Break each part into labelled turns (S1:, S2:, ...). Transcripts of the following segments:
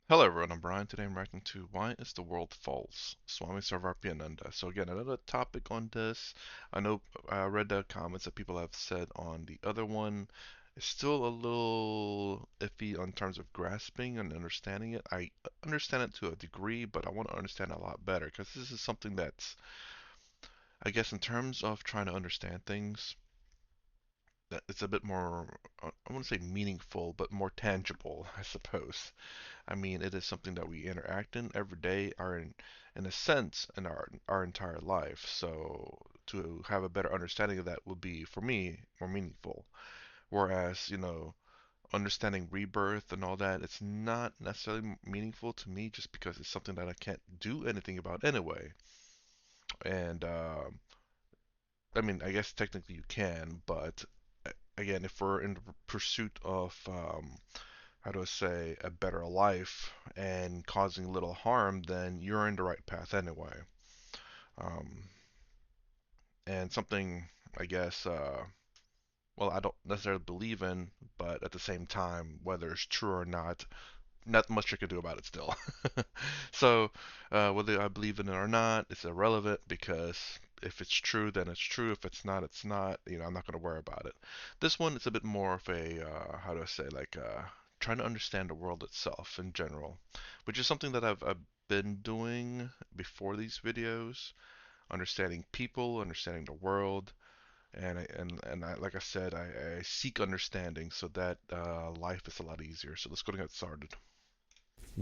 S1: Hello everyone, I'm Brian. Today I'm reacting to Why is the World False? Swami Sarvarpyananda. So again, another topic on this. I know I read the comments that people have said on the other one. It's still a little iffy on terms of grasping and understanding it. I understand it to a degree, but I want to understand it a lot better because this is something that's, I guess, in terms of trying to understand things, that it's a bit more, I want to say meaningful, but more tangible, I suppose. I mean, it is something that we interact in every day, are in a sense, in our entire life. So to have a better understanding of that would be, for me, more meaningful. Whereas, understanding rebirth and all that, it's not necessarily meaningful to me just because it's something that I can't do anything about anyway. And I mean, I guess technically you can, but again, if we're in the pursuit of how do I say, a better life and causing little harm, then you're in the right path anyway. Um, and something, I guess, well, I don't necessarily believe in, but at the same time, whether it's true or not much you can do about it still. So, whether I believe in it or not, it's irrelevant because if it's true, then it's true. If it's not, it's not. I'm not going to worry about it. This one is a bit more of a, how do I say, like, trying to understand the world itself in general, which is something that I've been doing before these videos, understanding people, understanding the world, like I said, I seek understanding so that life is a lot easier. So let's go and get started.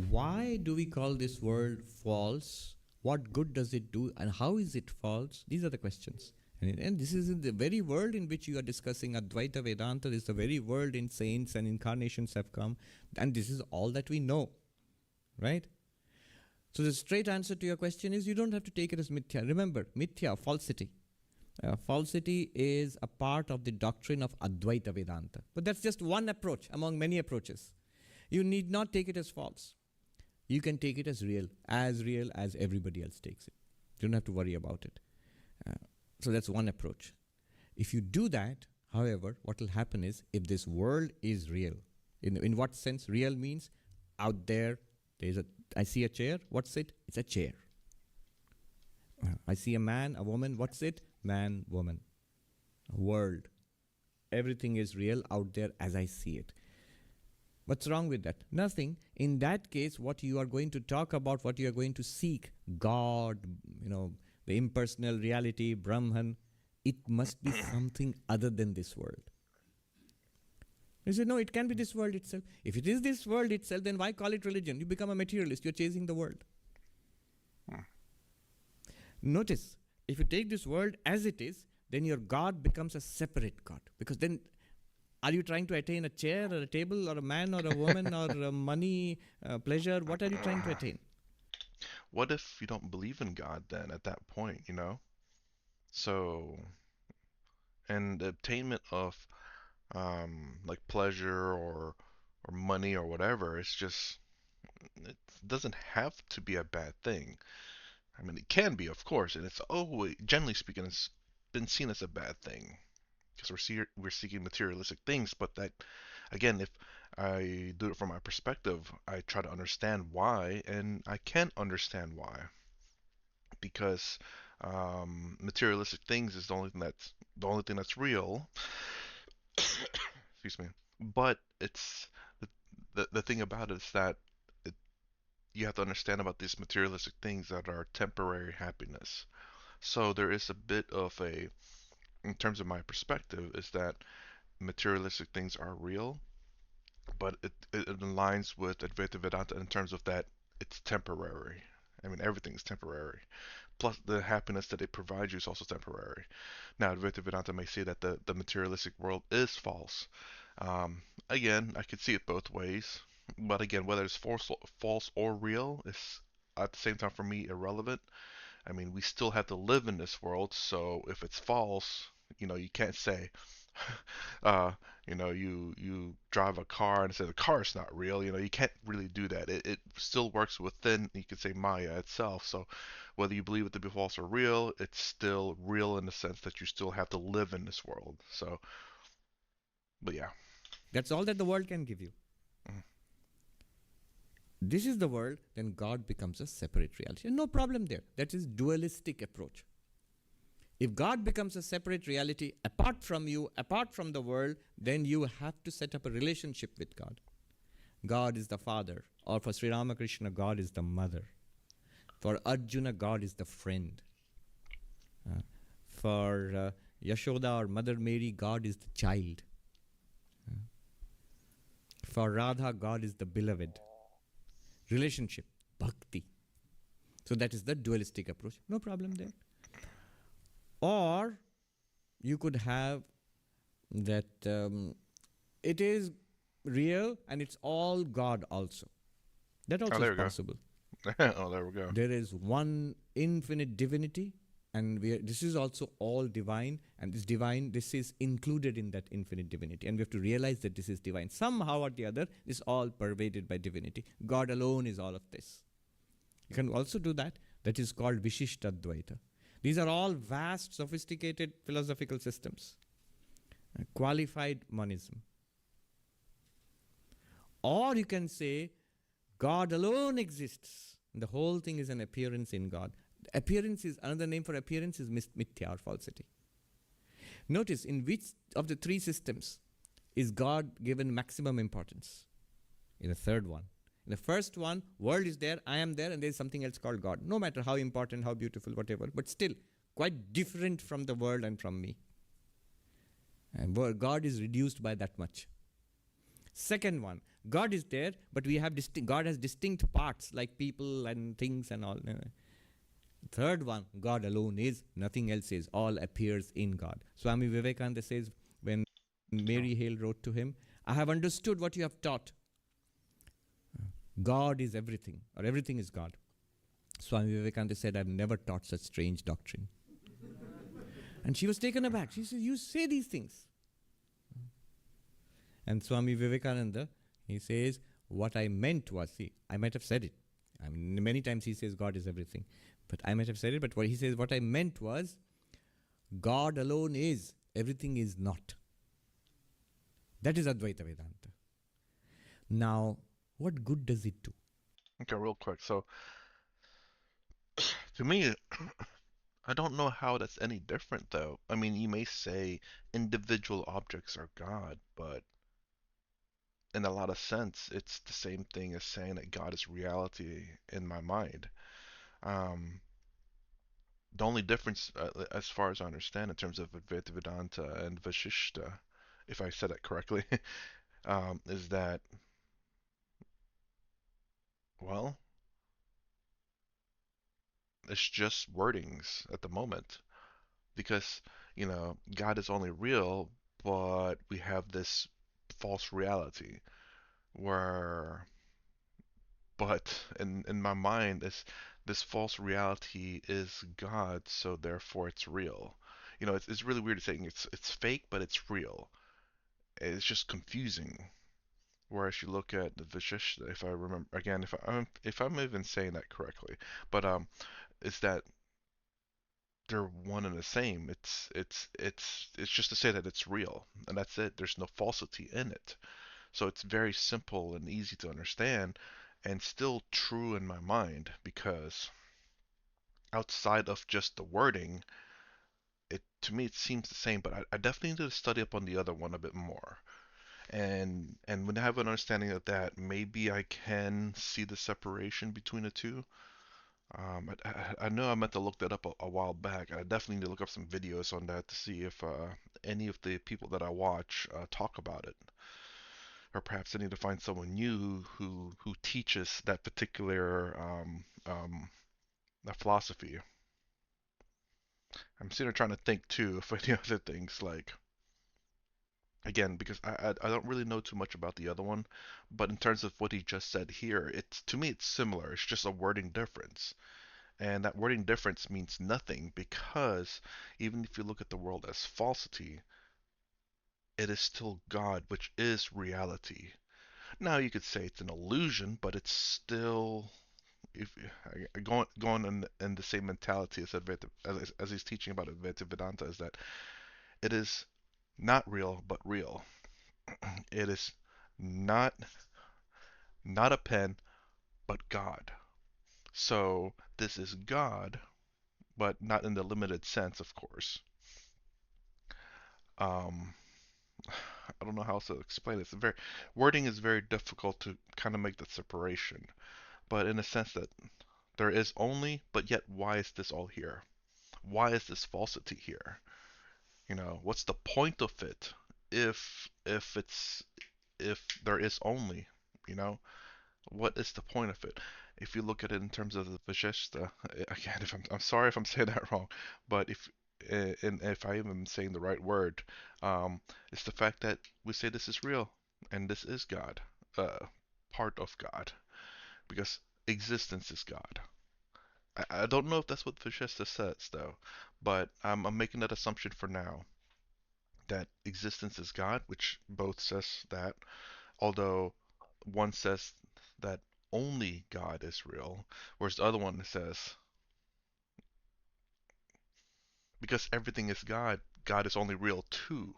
S2: Why do we call this world false? What good does it do? And how is it false? These are the questions. And this is in the very world in which you are discussing Advaita Vedanta, is the very world in saints and incarnations have come. And this is all that we know, right? So the straight answer to your question is you don't have to take it as mithya. Remember, mithya, falsity. Falsity is a part of the doctrine of Advaita Vedanta. But that's just one approach among many approaches. You need not take it as false. You can take it as real as everybody else takes it. You don't have to worry about it. Uh, so that's one approach. If you do that, however, what will happen is if this world is real, in what sense real means? Out there, I see a chair. What's it? It's a chair. I see a man, a woman. What's it? Man, woman. A world. Everything is real out there as I see it. What's wrong with that? Nothing. In that case, what you are going to talk about, what you are going to seek, God, the impersonal reality, Brahman, it must be something other than this world. You say, no, it can be this world itself. If it is this world itself, then why call it religion? You become a materialist. You're chasing the world. Notice, if you take this world as it is, then your God becomes a separate God. Because then, are you trying to attain a chair or a table or a man or a woman or money, pleasure? What are you trying to attain?
S1: What if you don't believe in God then at that point? So, and the attainment of like pleasure or money or whatever, it doesn't have to be a bad thing. I mean, it can be, of course, and it's always, generally speaking, it's been seen as a bad thing because we're seeking materialistic things. But that, again, if I do it from my perspective, I try to understand why, and I can understand why because materialistic things is the only thing that's real. Excuse me. But it's the thing about it is that it, you have to understand about these materialistic things that are temporary happiness. So there is a bit of a, in terms of my perspective, is that materialistic things are real, but it aligns with Advaita Vedanta in terms of that it's temporary. I mean, everything's temporary. Plus, the happiness that it provides you is also temporary. Now, Advaita Vedanta may say that the materialistic world is false. Um, Again, I could see it both ways, but again, whether it's false or real is at the same time for me irrelevant. I mean, we still have to live in this world, so if it's false, you can't say, uh, you drive a car and say the car is not real. You can't really do that. It still works within, you could say, Maya itself. So whether you believe it to be false or real, it's still real in the sense that you still have to live in this world. So, but yeah.
S2: That's all that the world can give you.
S1: Mm.
S2: this is the world, then God becomes a separate reality. And no problem there. That is dualistic approach. If God becomes a separate reality apart from you, apart from the world, then you have to set up a relationship with God. God is the father. Or for Sri Ramakrishna, God is the mother. For Arjuna, God is the friend. For Yashoda or Mother Mary, God is the child. For Radha, God is the beloved. Relationship, bhakti. So that is the dualistic approach. No problem there. Or you could have that it is real and it's all God also. That
S1: Oh,
S2: also is
S1: there we go.
S2: possible.
S1: Oh, there we go.
S2: There is one infinite divinity, and this is also all divine, and this divine, this is included in that infinite divinity, and we have to realize that this is divine. Somehow or the other, this is all pervaded by divinity. God alone is all of this. You can also do that. That is called Vishishtadvaita. These are all vast, sophisticated philosophical systems. Qualified monism. Or you can say, God alone exists. The whole thing is an appearance in God. Appearance is another name for appearance is mithya or falsity. Notice in which of the three systems is God given maximum importance? In the third one. In the first one, world is there, I am there, and there is something else called God. No matter how important, how beautiful, whatever, but still quite different from the world and from me. And God is reduced by that much. Second one, God is there, but we have God has distinct parts like people and things and all. Third one, God alone is, nothing else is, all appears in God. Swami Vivekananda says when
S1: Oh,
S2: Mary Hale wrote to him, I have understood what you have taught. God is everything, or everything is God. Swami Vivekananda said, I've never taught such strange doctrine. And she was taken aback. She said, you say these things. And Swami Vivekananda, he says, what I meant was, see, I might have said it. I mean, many times he says God is everything. But I might have said it, but what he says, what I meant was, God alone is, everything is not. That is Advaita Vedanta. Now, what good does it do?
S1: okay, real quick. So, to me, I don't know how that's any different, though. I mean, you may say individual objects are God, but in a lot of sense, it's the same thing as saying that God is reality in my mind. Um, the only difference, as far as I understand, in terms of Advaita Vedanta and Vashishta, if I said it correctly, is that, well, it's just wordings at the moment. Because, God is only real, but we have this false reality where, but in my mind, this false reality is God, so therefore it's real. It's really weird saying it's fake, but it's real. It's just confusing. Whereas you look at the Vishishta, if I remember again, if I'm even saying that correctly, but is that they're one and the same. It's just to say that it's real, and that's it. There's no falsity in it. So it's very simple and easy to understand, and still true in my mind because outside of just the wording, it to me it seems the same. But I definitely need to study up on the other one a bit more. And when I have an understanding of that, maybe I can see the separation between the two. I know I meant to look that up a while back. I definitely need to look up some videos on that to see if any of the people that I watch talk about it. Or perhaps I need to find someone new who teaches that particular philosophy. I'm sitting there trying to think too of any other things like again because I don't really know too much about the other one, but in terms of what he just said here, it's to me it's similar. It's just a wording difference. And that wording difference means nothing because even if you look at the world as falsity, it is still God, which is reality. Now you could say it's an illusion, but it's still if going in the same mentality as as he's teaching about Advaita Vedanta is that it is not real but real. It is not not a pen but God. So this is God, but not in the limited sense, of course. Um, I don't know how else to explain it. It's very wording is very difficult to kind of make that separation, but in a sense that there is only, but yet why is this all here? Why is this falsity here? What's the point of it if there is only, you know? What is the point of it? If you look at it in terms of the Vajeshta, again, if I'm sorry if I'm saying that wrong, but and if I am saying the right word, it's the fact that we say this is real and this is God, part of God, because existence is God. I don't know if that's what Vajeshta says though, but I'm making that assumption for now that existence is God, which both says that, although one says that only God is real, whereas the other one says because everything is God, God is only real too.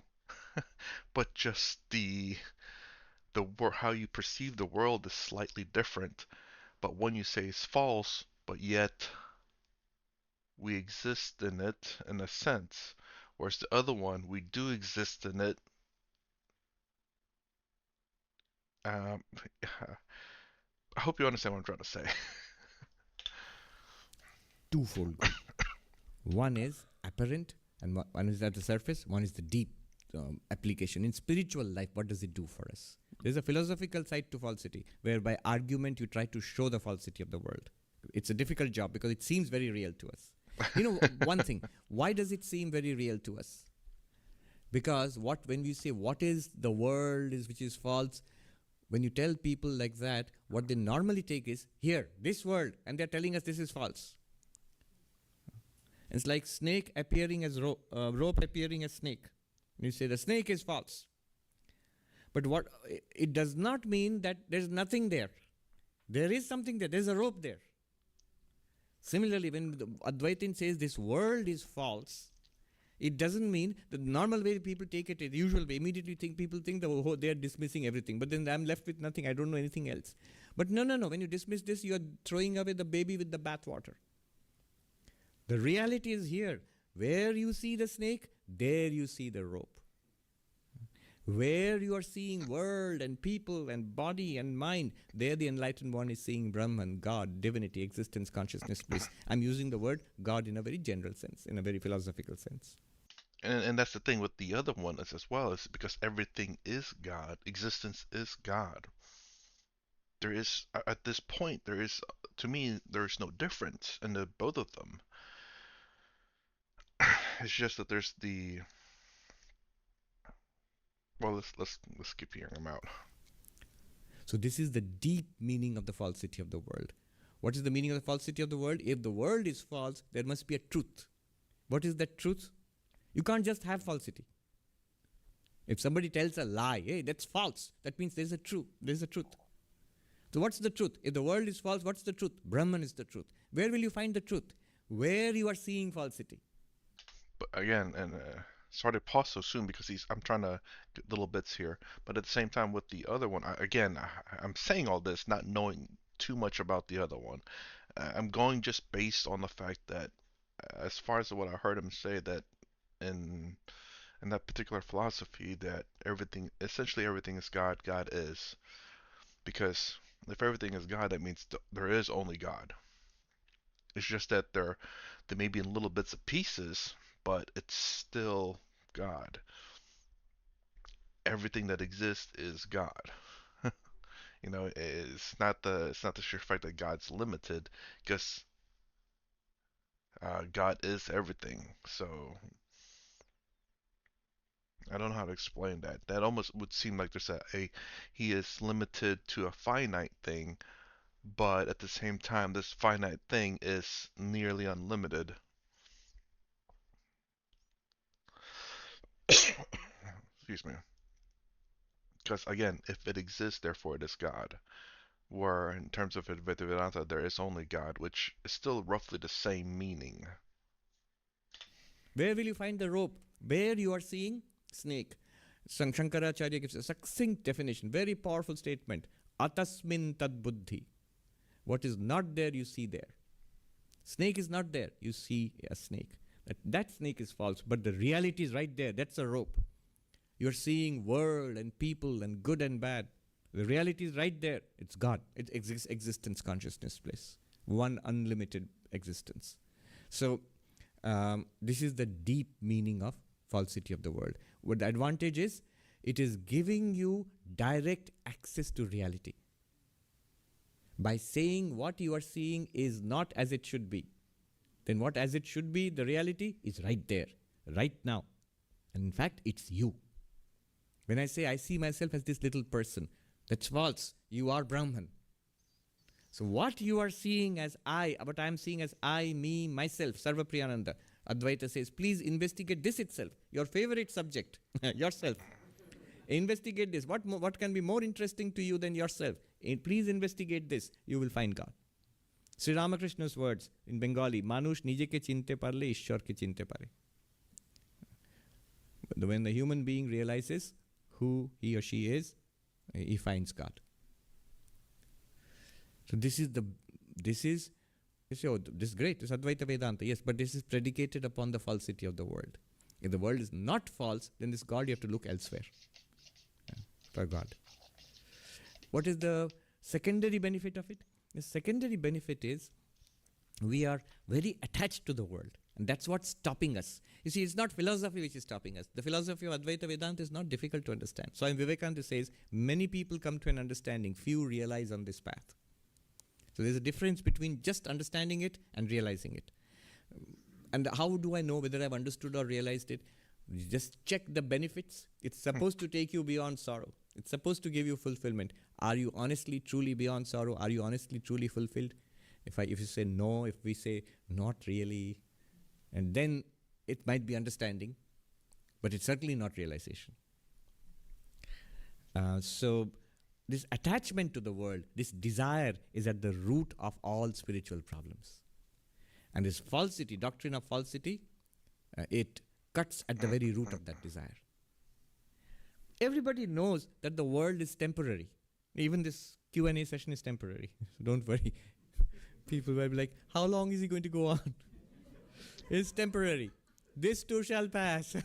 S1: But just how you perceive the world is slightly different. But one you say is false, but yet we exist in it in a sense, whereas the other one we do exist in it. Um, I hope you understand what I'm trying to say.
S2: Twofold good. One is apparent, and one is at the surface. One is the deep application in spiritual life. What does it do for us? There's a philosophical side to falsity, where by argument you try to show the falsity of the world. It's a difficult job because it seems very real to us. One thing. Why does it seem very real to us? Because when we say what is the world is which is false, when you tell people like that, what they normally take is here, this world, and they're telling us this is false. It's like snake appearing as rope appearing as snake. You say the snake is false. But what it does not mean that there's nothing there. There is something there. There's a rope there. Similarly, when the Advaitin says this world is false, it doesn't mean the normal way people take it, the usual way. Immediately people think that they are dismissing everything. But then I'm left with nothing. I don't know anything else. But no. When you dismiss this, you are throwing away the baby with the bathwater. The reality is here. Where you see the snake, there you see the rope. Where you are seeing world and people and body and mind, there the enlightened one is seeing Brahman, God, divinity, existence, consciousness, bliss. I'm using the word God in a very general sense, in a very philosophical sense.
S1: And that's the thing with the other one is as well, is because everything is God, existence is God. There is at this point there is to me there is no difference in the both of them. It's just that there's the well let's keep hearing them out.
S2: So this is the deep meaning of the falsity of the world. What is the meaning of the falsity of the world? If the world is false, there must be a truth. What is that truth? You can't just have falsity. If somebody tells a lie, hey, that's false, that means there's a truth. There's a truth. So what's the truth? If the world is false, what's the truth? Brahman is the truth. Where will you find the truth? Where you are seeing falsity.
S1: But again, and sorry to pause so soon because I'm trying to get little bits here. But at the same time, with the other one, I'm saying all this not knowing too much about the other one. I'm going just based on the fact that, as far as what I heard him say, that in in that particular philosophy, that essentially everything is God, God is. Because if everything is God, that means there is only God. It's just that they may be in little bits of pieces, but it's still God. Everything that exists is God. It's not the sheer fact that God's limited, because God is everything. So I don't know how to explain that. That almost would seem like he is limited to a finite thing, but at the same time, this finite thing is nearly unlimited. Excuse me. Because again, if it exists, therefore it is God. Where in terms of Advaita Vedanta, there is only God, which is still roughly the same meaning.
S2: Where will you find the rope? Where you are seeing snake. Shankaracharya gives a succinct definition, very powerful statement. Atasmin tad buddhi. What is not there, you see there. Snake is not there, you see a snake. That snake is false, but the reality is right there. That's a rope. You're seeing world and people and good and bad. The reality is right there. It's God. It exists, existence, consciousness, place. One unlimited existence. So this is the deep meaning of falsity of the world. What the advantage is, it is giving you direct access to reality. By saying what you are seeing is not as it should be, then what as it should be, the reality is right there, right now. And in fact, it's you. When I say I see myself as this little person, that's false. You are Brahman. So what you are seeing as I, what I am seeing as I, me, myself, Sarva Priyananda, Advaita says, please investigate this itself, your favorite subject, yourself. Investigate this. What can be more interesting to you than yourself? Please investigate this. You will find God. Sri Ramakrishna's words in Bengali, Manush nije ke chinte parle, Ishwar ke chinte pare. When the human being realizes who he or she is, he finds God. So this is, oh, this is great, this is Advaita Vedanta, yes, but this is predicated upon the falsity of the world. If the world is not false, then this God you have to look elsewhere for God. What is the secondary benefit of it? The secondary benefit is we are very attached to the world, and that's what's stopping us. You see, it's not philosophy which is stopping us. The philosophy of Advaita Vedanta is not difficult to understand. Swami Vivekananda says, many people come to an understanding, few realize on this path. So there's a difference between just understanding it and realizing it. And how do I know whether I've understood or realized it? You just check the benefits. It's supposed to take you beyond sorrow. It's supposed to give you fulfillment. Are you honestly, truly beyond sorrow? Are you honestly, truly fulfilled? If you say no, if we say not really, and then it might be understanding, but it's certainly not realization. So this attachment to the world, this desire is at the root of all spiritual problems. And this falsity, doctrine of falsity, it cuts at the very root of that desire. Everybody knows that the world is temporary. Even this Q&A session is temporary. So don't worry. People will be like, how long is he going to go on? It's temporary. This too shall pass.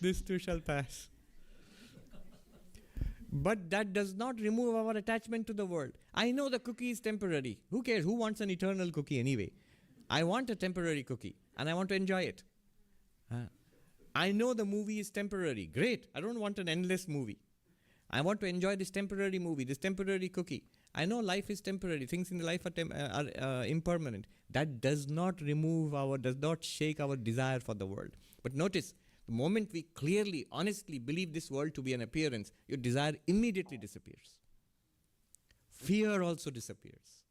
S2: This too shall pass. But that does not remove our attachment to the world. I know the cookie is temporary. Who cares? Who wants an eternal cookie anyway? I want a temporary cookie and I want to enjoy it. I know the movie is temporary. Great. I don't want an endless movie. I want to enjoy this temporary movie, this temporary cookie. I know life is temporary. Things in life are impermanent. That does not does not shake our desire for the world. But notice, the moment we clearly, honestly believe this world to be an appearance, your desire immediately disappears. Fear also disappears.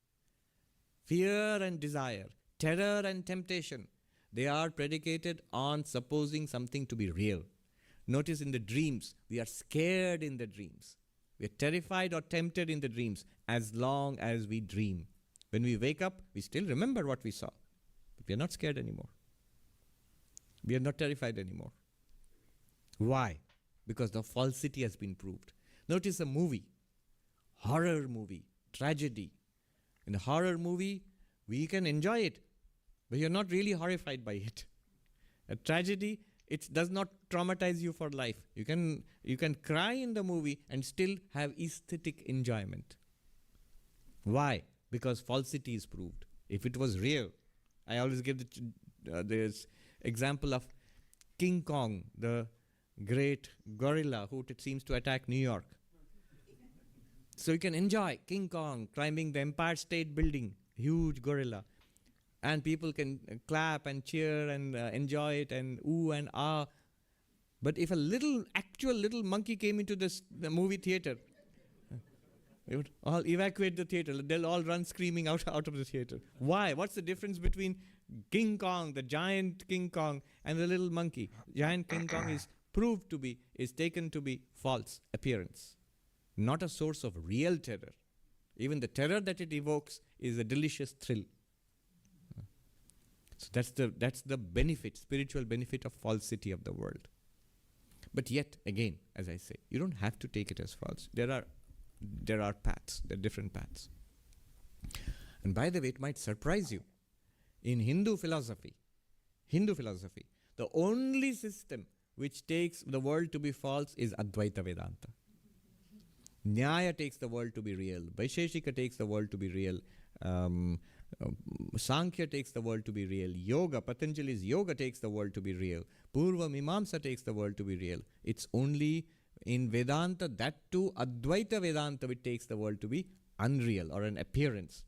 S2: Fear and desire, terror and temptation, they are predicated on supposing something to be real. Notice in the dreams, we are scared in the dreams. We are terrified or tempted in the dreams as long as we dream. When we wake up, we still remember what we saw. But we are not scared anymore. We are not terrified anymore. Why? Because the falsity has been proved. Notice a movie, horror movie, tragedy. In a horror movie, we can enjoy it, but you're not really horrified by it. A tragedy, it does not traumatize you for life. You can cry in the movie and still have aesthetic enjoyment. Why? Because falsity is proved. If it was real, I always give this example of King Kong, the great gorilla who seems to attack New York. So you can enjoy King Kong climbing the Empire State Building, huge gorilla. And people can clap and cheer and enjoy it and ooh and ah. But if a actual little monkey came into the movie theater, they would all evacuate the theater. They'll all run screaming out of the theater. Why? What's the difference between King Kong, the giant King Kong, and the little monkey? Giant King Kong is taken to be false appearance, not a source of real terror. Even the terror that it evokes is a delicious thrill. So that's the benefit, spiritual benefit of falsity of the world. But yet, again, as I say, you don't have to take it as false. There are paths, there are different paths. And by the way, it might surprise you. In Hindu philosophy, the only system which takes the world to be false is Advaita Vedanta. Nyaya takes the world to be real. Vaisheshika takes the world to be real. Um, Sankhya takes the world to be real. Yoga, Patanjali's yoga takes the world to be real. Purva Mimamsa takes the world to be real. It's only in Vedanta, that too, Advaita Vedanta, which takes the world to be unreal or an appearance.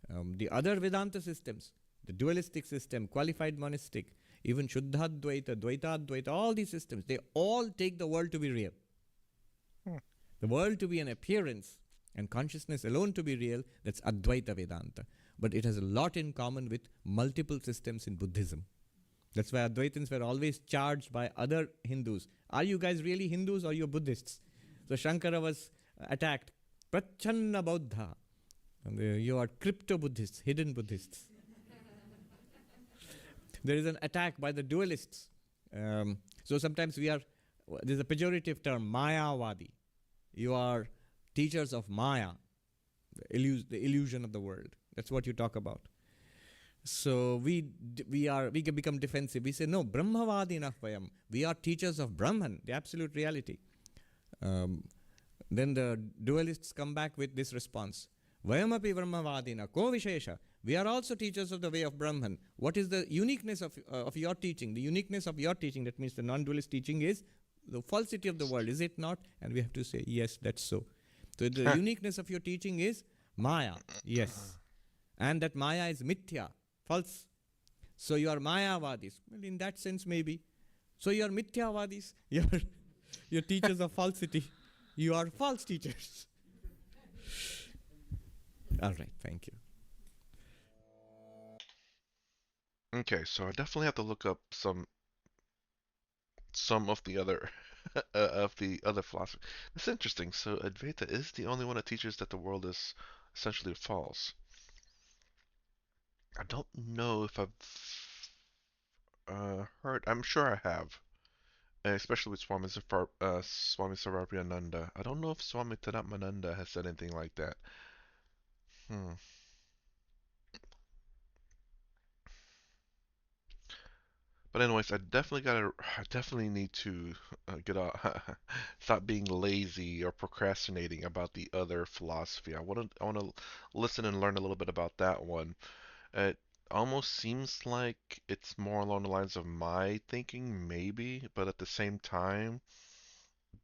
S2: The other Vedanta systems, the dualistic system, qualified monistic, even Shuddhadvaita, Dvaitadvaita, all these systems, they all take the world to be real.
S1: Hmm.
S2: The world to be an appearance and consciousness alone to be real, that's Advaita Vedanta. But it has a lot in common with multiple systems in Buddhism. That's why Advaitins were always charged by other Hindus. Are you guys really Hindus or you're Buddhists? So Shankara was attacked. Prachanna Buddha. And you are crypto Buddhists, hidden Buddhists. There is an attack by the dualists. So sometimes there's a pejorative term, Mayavadi. You are teachers of Maya, the illusion of the world. That's what you talk about. So we can become defensive. We say, no, Brahmavadinah vayam. We are teachers of Brahman, the absolute reality. Then the dualists come back with this response. Vayamapi Brahmavadina, ko vishesha. We are also teachers of the way of Brahman. What is the uniqueness of your teaching? The uniqueness of your teaching, that means the non-dualist teaching, is the falsity of the world, is it not? And we have to say, yes, that's so. So the uniqueness of your teaching is Maya, yes. And that Maya is mithya, false. So you are Mayavadis. Well, in that sense, maybe. So you are Mithyavadis. You're teachers of falsity. You are false teachers. All right, thank you.
S1: Okay, so I definitely have to look up some of the other of the other philosophy. It's interesting. So Advaita is the only one that teaches that the world is essentially false. I don't know if I've heard. I'm sure I have, especially with Swami Sarvapriyananda. I don't know if Swami Tadamananda has said anything like that. Hmm. But anyways, I definitely need to get out, stop being lazy or procrastinating about the other philosophy. I want to listen and learn a little bit about that one. It almost seems like it's more along the lines of my thinking, maybe, but at the same time,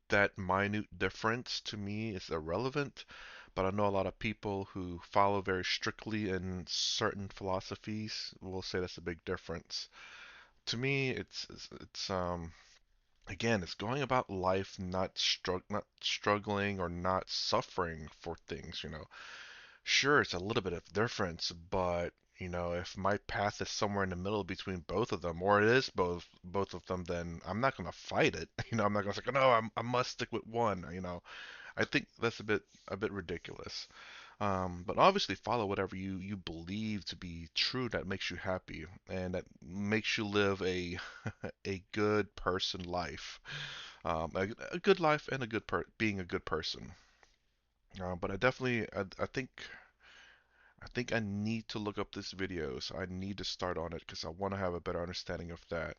S1: that minute difference to me is irrelevant. But I know a lot of people who follow very strictly in certain philosophies will say that's a big difference. To me, it's again, it's going about life, not struggling or not suffering for things, you know. Sure, it's a little bit of difference, but if my path is somewhere in the middle between both of them, or it is both of them, then I'm not gonna fight it. I'm not gonna say, no, I must stick with one. I think that's a bit ridiculous. But obviously follow whatever you believe to be true that makes you happy and that makes you live a a good person life, a good life and being a good person. But I think I need to look up this video, so I need to start on it because I want to have a better understanding of that,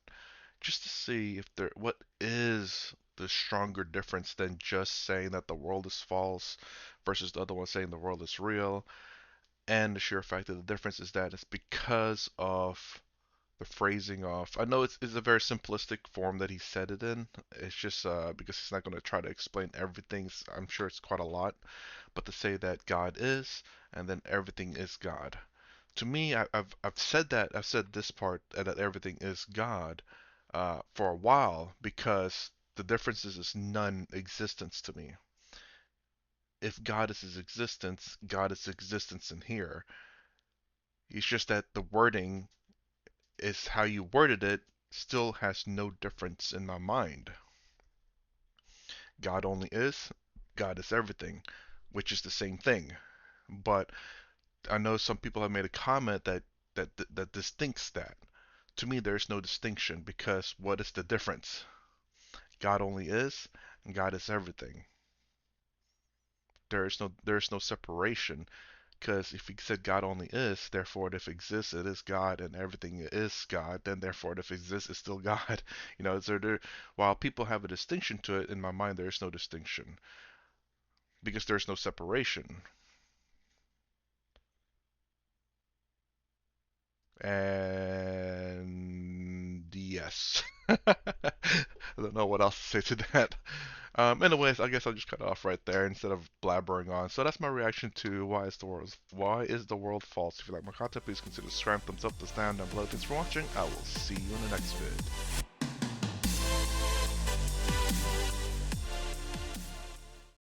S1: just to see if what is the stronger difference than just saying that the world is false versus the other one saying the world is real, and the sheer fact that the difference is that it's because of the phrasing of. I know it's a very simplistic form that he said it in. It's just because he's not going to try to explain everything. I'm sure it's quite a lot, but to say that God is, and then everything is God. To me, I've said that. I've said this part that everything is God for a while because the difference is non-existence to me. If God is his existence, God is existence in here. It's just that the wording is how you worded it still has no difference in my mind. God only is, God is everything, which is the same thing. But I know some people have made a comment that distincts that. To me, there's no distinction because what is the difference? God only is, and God is everything. There is no separation. Because if he said God only is, therefore if it exists, it is God, and everything is God, then therefore if it exists, it's still God. While people have a distinction to it, in my mind, there is no distinction because there's no separation. And yes. I don't know what else to say to that. Anyways, I guess I'll just cut it off right there instead of blabbering on. So that's my reaction to why is the world false. If you like more content, please consider subscribing, thumbs up, the stand down below. Thanks for watching. I will see you in the next vid.